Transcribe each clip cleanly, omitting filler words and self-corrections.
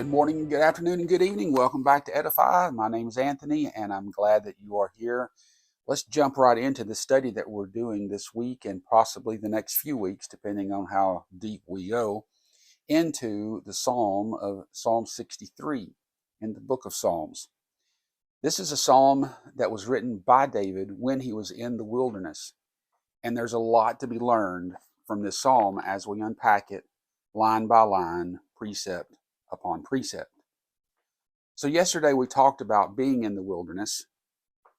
Good morning, good afternoon, and good evening. Welcome back to Edify. My name is Anthony, and I'm glad that you are here. Let's jump right into the study that we're doing this week and possibly the next few weeks, depending on how deep we go, into the Psalm of Psalm 63 in the book of Psalms. This is a psalm that was written by David when he was in the wilderness. And there's a lot to be learned from this psalm as we unpack it line by line, precept upon precept. So yesterday we talked about being in the wilderness.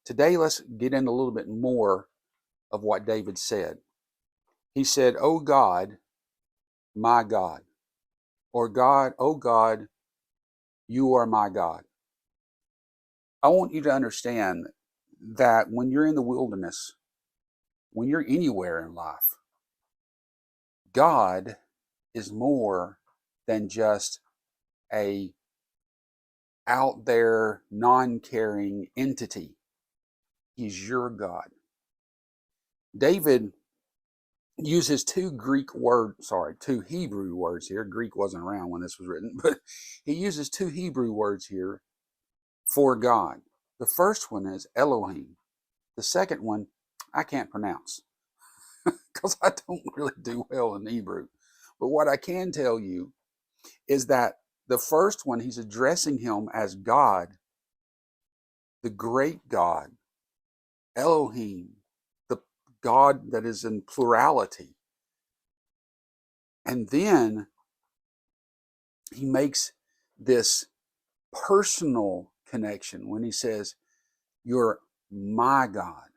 Today let's get into a little bit more of what David said. He said, "O God, my God," or God, "O God, you are my God." I want you to understand that when you're in the wilderness, when you're anywhere in life, God is more than just a out there non-caring entity. He's your God. David uses two Hebrew words here. Greek wasn't around when this was written, but he uses two Hebrew words here for God. The first one is Elohim. The second one I can't pronounce because I don't really do well in Hebrew. But what I can tell you is that the first one, he's addressing him as God, the great God, Elohim, the God that is in plurality. And then he makes this personal connection when he says, "You're my God."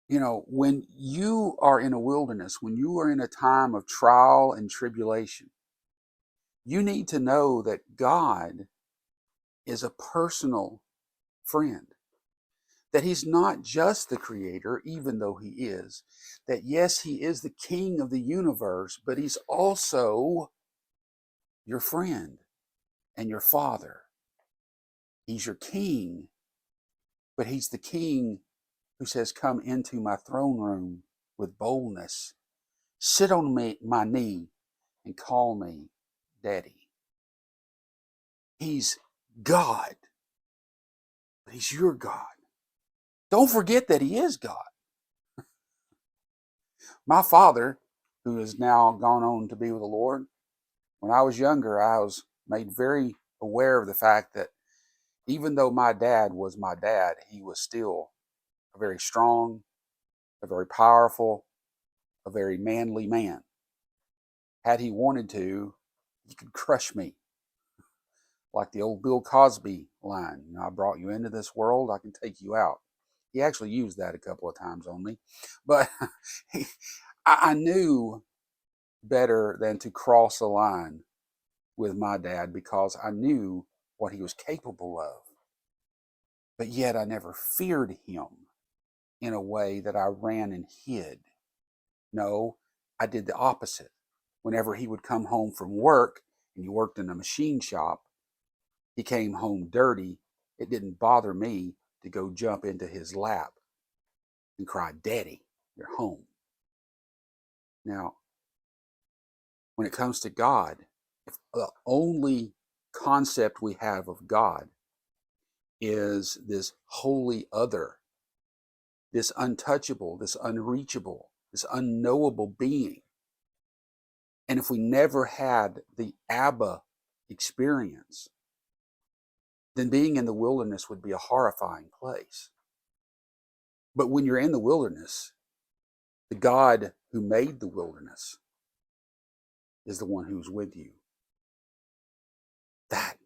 You know, when you are in a wilderness, when you are in a time of trial and tribulation, you need to know that God is a personal friend. That he's not just the creator, even though he is. That yes, he is the king of the universe, but he's also your friend and your father. He's your king, but he's the king who says, "Come into my throne room with boldness. Sit on my knee and call me Daddy." He's God, but he's your God. Don't forget that he is God. My father, who has now gone on to be with the Lord, when I was younger, I was made very aware of the fact that even though my dad was my dad, he was still a very strong, a very powerful, a very manly man. Had he wanted to, he could crush me. Like the old Bill Cosby line, "I brought you into this world, I can take you out." He actually used that a couple of times on me. But I knew better than to cross a line with my dad because I knew what he was capable of. But yet I never feared him in a way that I ran and hid. No, I did the opposite. Whenever he would come home from work, and he worked in a machine shop, he came home dirty, it didn't bother me to go jump into his lap and cry, "Daddy, you're home." Now, when it comes to God, if the only concept we have of God is this holy other, this untouchable, this unreachable, this unknowable being, and if we never had the Abba experience, then being in the wilderness would be a horrifying place. But when you're in the wilderness, the God who made the wilderness is the one who's with you. That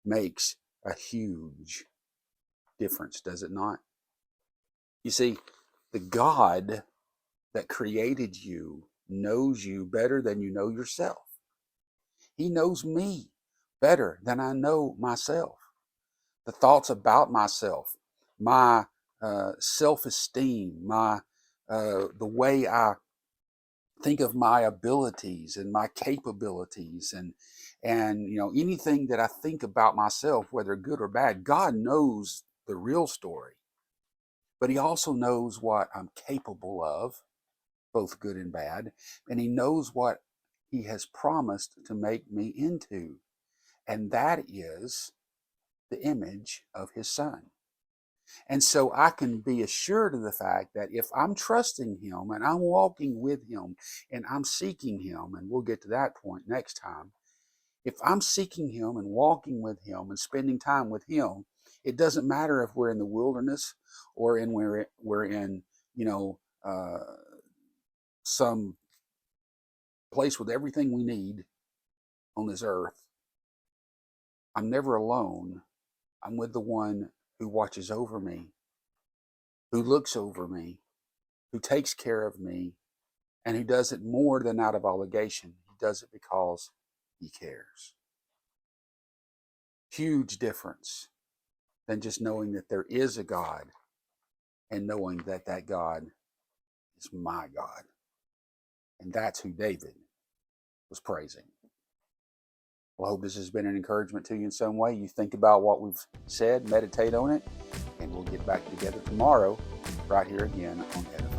makes a huge difference, does it not? You see, the God that created you knows you better than you know yourself. He knows me better than I know myself. The thoughts about myself, my self-esteem, the way I think of my abilities and my capabilities, and anything that I think about myself, whether good or bad. God knows the real story, but he also knows what I'm capable of, both good and bad, and he knows what he has promised to make me into. And that is the image of his Son. And so I can be assured of the fact that if I'm trusting him and I'm walking with him and I'm seeking him, and we'll get to that point next time, if I'm seeking him and walking with him and spending time with him, it doesn't matter if we're in the wilderness or we're in, you know, some place with everything we need on this earth. I'm never alone. I'm with the one who watches over me, who looks over me, who takes care of me, and who does it more than out of obligation. He does it because he cares. Huge difference than just knowing that there is a God and knowing that that God is my God. And that's who David was praising. Well, I hope this has been an encouragement to you in some way. You think about what we've said, meditate on it, and we'll get back together tomorrow right here again on Edify.